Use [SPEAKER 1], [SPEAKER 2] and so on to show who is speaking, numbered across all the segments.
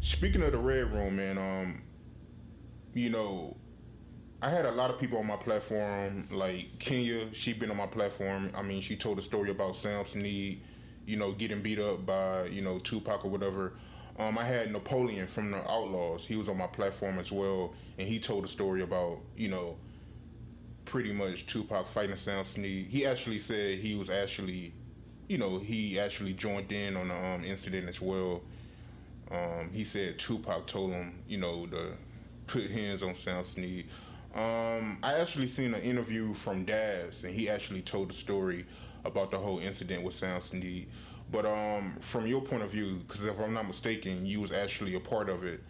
[SPEAKER 1] Speaking of the Red Room, man, you know, I had a lot of people on my platform, like Kenya. She been on my platform. I mean, she told a story about Sam Sneed, getting beat up by Tupac or whatever. I had Napoleon from the Outlaws. He was on my platform as well, and he told a story about pretty much Tupac fighting Sam Sneed. He actually said he was actually, he actually joined in on the incident as well. He said Tupac told him, to put hands on Sam Sneed. I actually seen an interview from Daz, and he actually told the story about the whole incident with Sam Sneed. But from your point of view, because if I'm not mistaken, you was actually a part of it.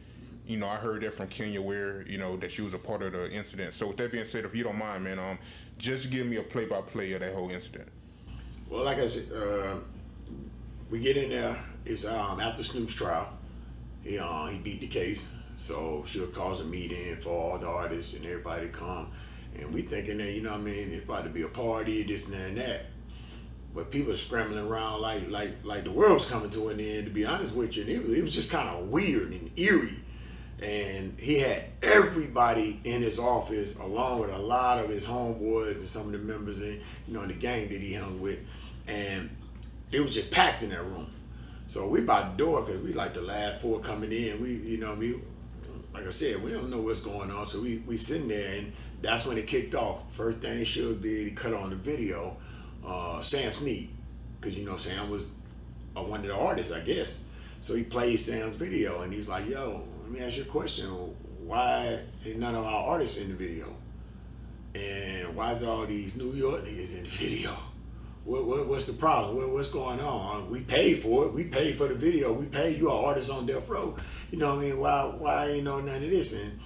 [SPEAKER 1] I heard that from Kenya Ware, that she was a part of the incident. So with that being said, if you don't mind, man, just give me a play-by-play of that whole incident.
[SPEAKER 2] Well, like I said, we get in there. It's after Snoop's trial. He beat the case. So Suge calls a meeting for all the artists and everybody to come. And we thinking that, it's about to be a party, this and that and that. But people are scrambling around like the world's coming to an end, to be honest with you. And it was just kind of weird and eerie. And he had everybody in his office, along with a lot of his homeboys and some of the members in, the gang that he hung with. And it was just packed in that room. So we by the door, because we like the last four coming in. We like I said, we don't know what's going on. So we sitting there, and that's when it kicked off. First thing Suge did, he cut on the video, Sam Sneed, because Sam was one of the artists, I guess. So he played Sam's video, and he's like, "Yo, let me ask you a question. Why ain't none of our artists in the video? And why is all these New York niggas in the video? What's the problem? What's going on? We paid for it. We paid for the video. We paid you, our artists on death row. You know what I mean? Why ain't none of this?" And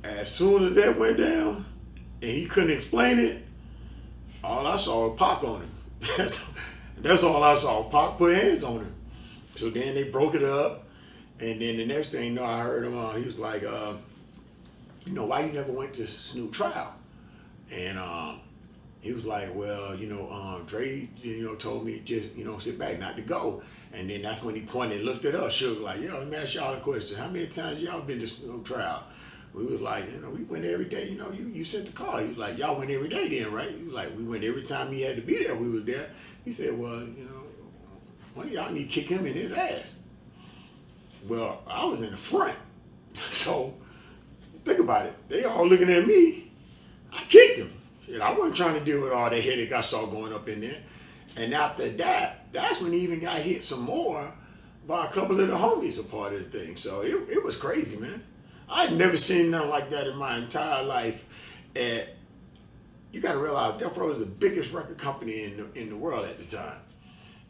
[SPEAKER 2] as soon as that went down, and he couldn't explain it, all I saw was Pac on him. That's all I saw. Pac put hands on him. So then they broke it up, and then the next thing I heard him, he was like, why you never went to Snoop trial? And he was like, well, Dre, told me just, sit back, not to go. And then that's when he pointed and looked at us. She was like, yo, let me ask y'all a question. How many times y'all been to Snoop trial? We was like, we went every day. You sent the call. He was like, y'all went every day then, right? He was like, we went every time he had to be there. We was there. He said, well, one of y'all need to kick him in his ass. Well, I was in the front. So think about it. They all looking at me. I kicked him. I wasn't trying to deal with all that headache I saw going up in there. And after that, that's when he even got hit some more by a couple of the homies a part of the thing. So it was crazy, man. I had never seen nothing like that in my entire life. And you got to realize Death Row is the biggest record company in the world at the time.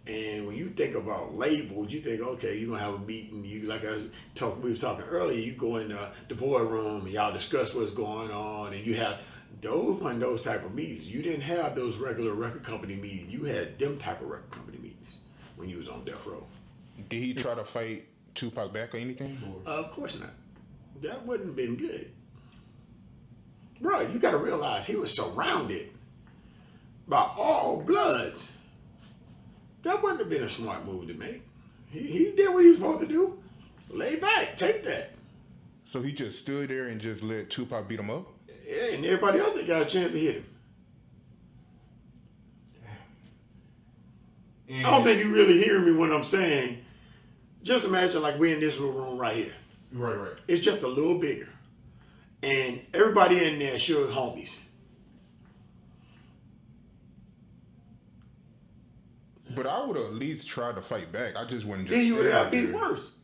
[SPEAKER 2] And when you think about labels, you think, okay, you're gonna have a meeting. We were talking earlier. You go in the boardroom and y'all discuss what's going on, and you have those type of meetings. You didn't have those regular record company meetings. You had them type of record company meetings when you was on Death Row.
[SPEAKER 1] Did he try to fight Tupac back or anything?
[SPEAKER 2] Of course not. That wouldn't have been good. Bro, you got to realize he was surrounded by all Bloods. That wouldn't have been a smart move to make. He did what he was supposed to do. Lay back, take that.
[SPEAKER 1] So he just stood there and just let Tupac beat him up?
[SPEAKER 2] Yeah, and everybody else that got a chance to hit him. And I don't think you really hear me when I'm saying, just imagine like we're in this room right here.
[SPEAKER 1] Right.
[SPEAKER 2] It's just a little bigger. And everybody in there sure homies.
[SPEAKER 1] But I would have at least tried to fight back. I just wouldn't just.
[SPEAKER 2] Then you would have got beat worse.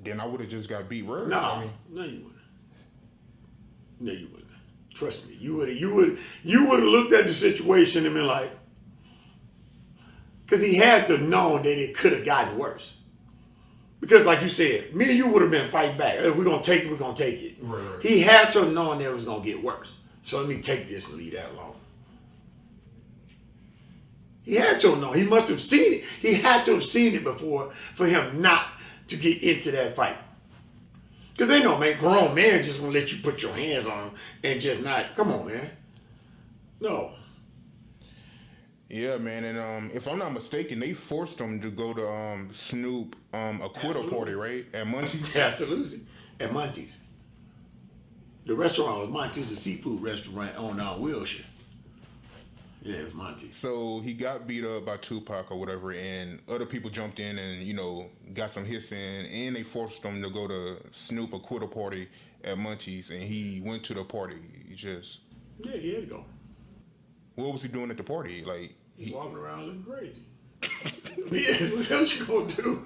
[SPEAKER 1] Then I would have just got beat worse.
[SPEAKER 2] No, no, you wouldn't. No, you wouldn't. Trust me, you would have looked at the situation and been like, because he had to know that it could have gotten worse. Because like you said, me and you would have been fighting back. Hey, we're gonna take it. We're gonna take it.
[SPEAKER 1] Right.
[SPEAKER 2] He had to have known that it was gonna get worse. So let me take this and leave that alone. He had to know. He must have seen it. He had to have seen it before for him not to get into that fight. Because they know, man, grown man just gonna let you put your hands on him and just not. Come on, man. No.
[SPEAKER 1] Yeah, man, and if I'm not mistaken, they forced him to go to Snoop acquittal party, right? At Munchie's.
[SPEAKER 2] Absolutely. At Monty's. The restaurant was Monty's, a seafood restaurant on Wilshire. Yeah, it was Monty's.
[SPEAKER 1] So he got beat up by Tupac or whatever, and other people jumped in and got some hits in, and they forced him to go to Snoop acquittal party at Munchie's, and he went to the party. He just
[SPEAKER 2] he had to go.
[SPEAKER 1] What was he doing at the party? Like
[SPEAKER 2] he's walking around looking crazy. Yeah, what else you gonna do?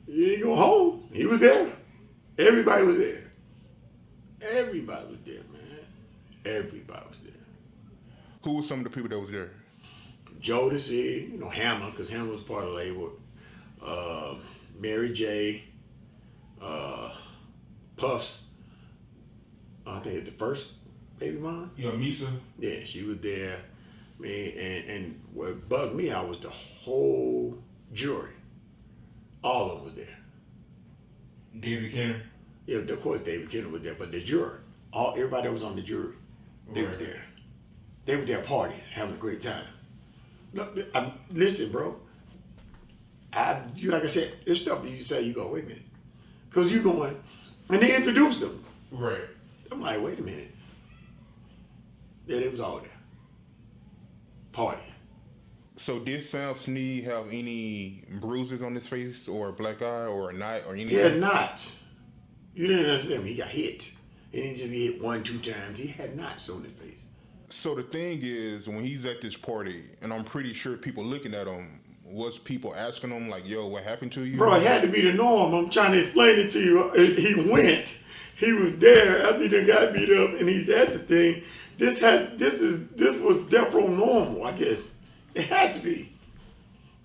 [SPEAKER 2] He ain't going home. He was there. Everybody was there. Everybody was there, man. Everybody was there.
[SPEAKER 1] Who were some of the people that was there?
[SPEAKER 2] Jodeci, Hammer, because Hammer was part of the label. Mary J. Puffs. I think the first baby mom.
[SPEAKER 1] Yeah, Misa.
[SPEAKER 2] Yeah, she was there. Man, and what bugged me out was the whole jury. All of them was there.
[SPEAKER 1] David Kenner.
[SPEAKER 2] Yeah, of course David Kenner was there, but the jury, everybody that was on the jury, they was there. They were there partying, having a great time. Look, listen, bro. Like I said, it's stuff that you say, you go, wait a minute. Because you going, and they introduced them.
[SPEAKER 1] Right.
[SPEAKER 2] I'm like, wait a minute. Yeah, they was all there. Partying.
[SPEAKER 1] So did Sam Sneed have any bruises on his face or a black eye or a knot or anything?
[SPEAKER 2] He had knots. You didn't understand me. He got hit. He didn't just get hit 1-2 times. He had knots on his face.
[SPEAKER 1] So the thing is, when he's at this party, and I'm pretty sure people looking at him, was people asking him like, yo, what happened to you?
[SPEAKER 2] Bro, it had to be the norm. I'm trying to explain it to you. He went. He was there after he done got beat up and he's at the thing. This was death row normal, I guess. It had to be.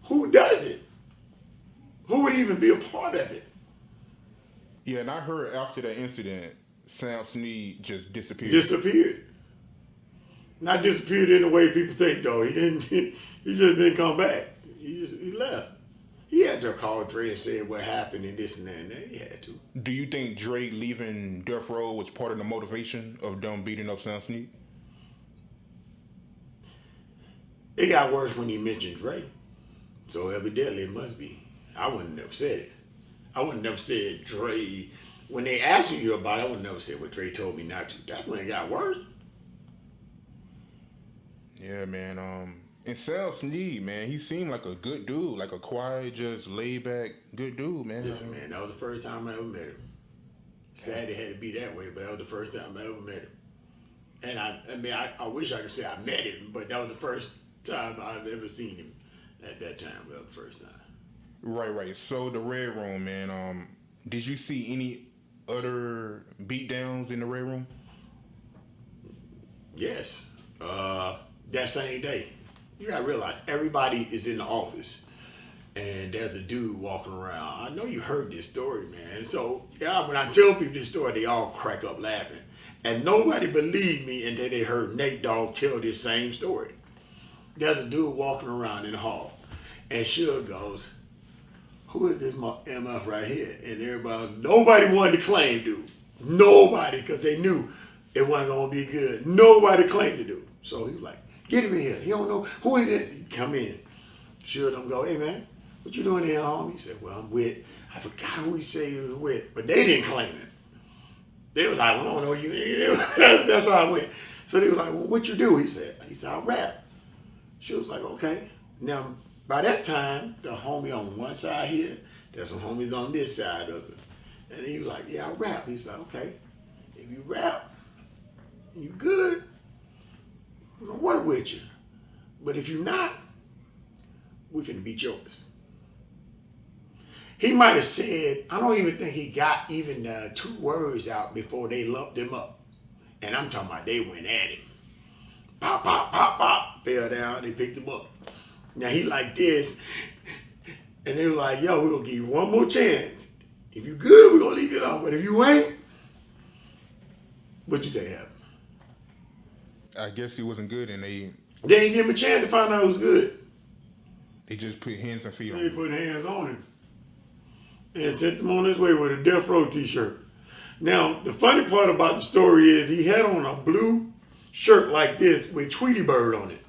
[SPEAKER 2] Who does it? Who would even be a part of it?
[SPEAKER 1] Yeah, and I heard after that incident, Sam Sneed just disappeared.
[SPEAKER 2] Not disappeared in the way people think though. He didn't. He just didn't come back. He left. He had to call Dre and say what happened and this and that and that. He had to.
[SPEAKER 1] Do you think Dre leaving Death Row was part of the motivation of them beating up Sam Sneed?
[SPEAKER 2] It got worse when he mentioned Dre. So evidently it must be. I wouldn't have said it. I wouldn't have said Dre. When they asked you about it, I wouldn't have said what Dre told me not to. That's when it got worse.
[SPEAKER 1] Yeah, man. And Sam Sneed, man, he seemed like a good dude, like a quiet, just laid back, good dude, man.
[SPEAKER 2] Listen, man, that was the first time I ever met him. Sad it had to be that way, but that was the first time I ever met him. And I wish I could say I met him, but that was the first time I've ever seen him at that time. That was the first time.
[SPEAKER 1] Right. So the Red Room, man, did you see any other beatdowns in the Red Room?
[SPEAKER 2] Yes. That same day. You gotta realize everybody is in the office and there's a dude walking around. I know you heard this story, man. So yeah, when I tell people this story, they all crack up laughing. And nobody believed me until they heard Nate Dogg tell this same story. There's a dude walking around in the hall and Suge goes, who is this MF right here? And nobody wanted to claim dude. Nobody, because they knew it wasn't gonna be good. Nobody claimed to do. So he was like, get him in here. He don't know who is it. Come in. Sure them go, hey man, what you doing here, homie? He said, well, I'm with, I forgot who he said he was with, but they didn't claim it. They was like, well, I don't know you. That's how I went. So they was like, well, what you do? He said, I rap. She was like, okay. Now, by that time, the homie on one side here, there's some homies on this side of it. And he was like, yeah, I rap. He's like, okay, if you rap, you good, we're gonna work with you. But if you're not, we're finna beat yours. He might have said, I don't even think he got even 2 words out before they lumped him up. And I'm talking about they went at him. Pop, pop, pop, pop. Fell down, they picked him up. Now he like this, and they were like, yo, we're gonna give you one more chance. If you good, we're gonna leave it on. But if you ain't, what you think happened?
[SPEAKER 1] I guess he wasn't good, and they
[SPEAKER 2] didn't give him a chance to find out it was good.
[SPEAKER 1] They just put hands and feet on
[SPEAKER 2] They
[SPEAKER 1] him.
[SPEAKER 2] put hands on him and sent him on his way with a Death Row t-shirt. Now, the funny part about the story is he had on a blue shirt like this with Tweety Bird on it.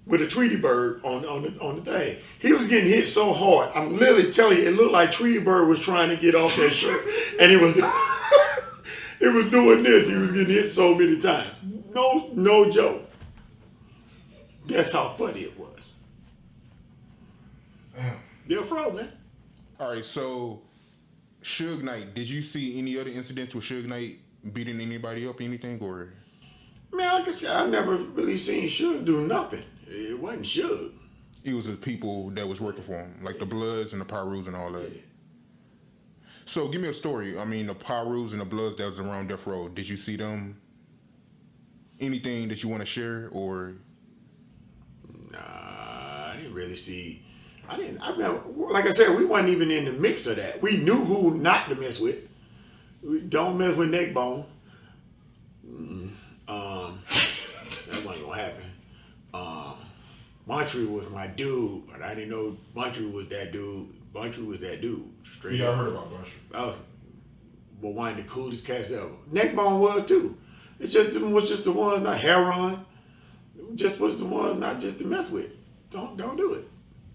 [SPEAKER 2] With a Tweety Bird on the thing. He was getting hit so hard. I'm literally telling you, it looked like Tweety Bird was trying to get off that shirt. And it was it was doing this. He was getting hit so many times. No joke. That's how funny it was. They're fraud, man.
[SPEAKER 1] All right, so Suge Knight, did you see any other incidents with Suge Knight beating anybody up, anything, or?
[SPEAKER 2] Man, like I said, I never really seen Suge do nothing. It wasn't Suge.
[SPEAKER 1] It was the people that was working for him, like the Bloods and the Pyrus and all that.
[SPEAKER 2] Yeah.
[SPEAKER 1] So give me a story. I mean, the Pyrus and the Bloods that was around Death Row, did you see them? Anything that you want to share, or?
[SPEAKER 2] Nah, I didn't really see. I remember, like I said, we wasn't even in the mix of that. We knew who not to mess with. We don't mess with Neckbone. That wasn't gonna happen. Buntry was my dude, but I didn't know Buntry was that dude. Buntry was that dude. Straight
[SPEAKER 1] Yeah,
[SPEAKER 2] up.
[SPEAKER 1] I heard about Buntry.
[SPEAKER 2] That was one of the coolest cats ever. Neckbone was too. It's just them was just the ones not Heron. Just was the ones not just to mess with. Don't do it.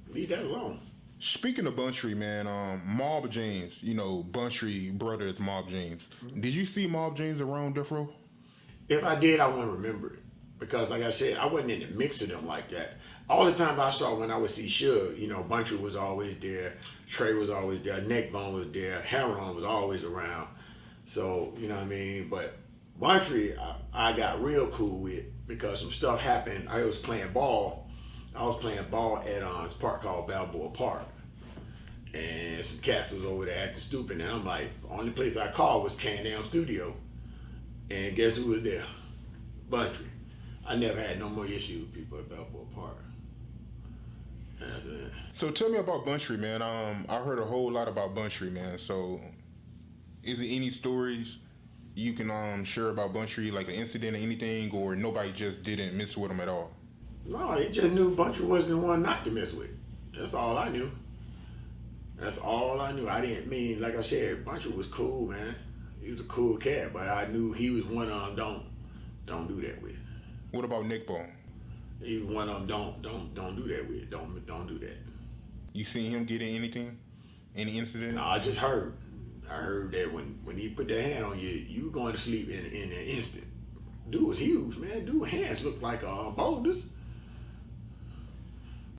[SPEAKER 2] Leave that alone.
[SPEAKER 1] Speaking of Buntry, man, Mob James, you know, Buntry brother is Mob James. Did you see Mob James around Death Row?
[SPEAKER 2] If I did, I wouldn't remember it. Because like I said, I wasn't in the mix of them like that. All the time I saw when I would see Suge, you know, Buntry was always there, Trey was always there, Neckbone was there, Heron was always around. So, you know what I mean? But Buntry, I got real cool with because some stuff happened. I was playing ball. I was playing ball at this park called Balboa Park. And some cats was over there acting stupid. And I'm like, the only place I called was Can-Am Studio. And guess who was there? Buntry. I never had no more issue with people at Balboa Park.
[SPEAKER 1] So tell me about Buntry, man. I heard a whole lot about Buntry, man. So is there any stories you can share about Buntry, like an incident or anything, or nobody just didn't mess with him at all?
[SPEAKER 2] No, they just knew Buntry wasn't the one not to mess with. That's all I knew. That's all I knew. I didn't mean, like I said, Buntry was cool, man. He was a cool cat, but I knew he was one of them don't do that with.
[SPEAKER 1] What about Neckbone?
[SPEAKER 2] He was one of them don't do that with. Don't do that.
[SPEAKER 1] You seen him get in anything? Any incidents?
[SPEAKER 2] No, I just heard. I heard that when he put that hand on you, you were going to sleep in an instant. Dude was huge, man. Dude's hands looked like boulders.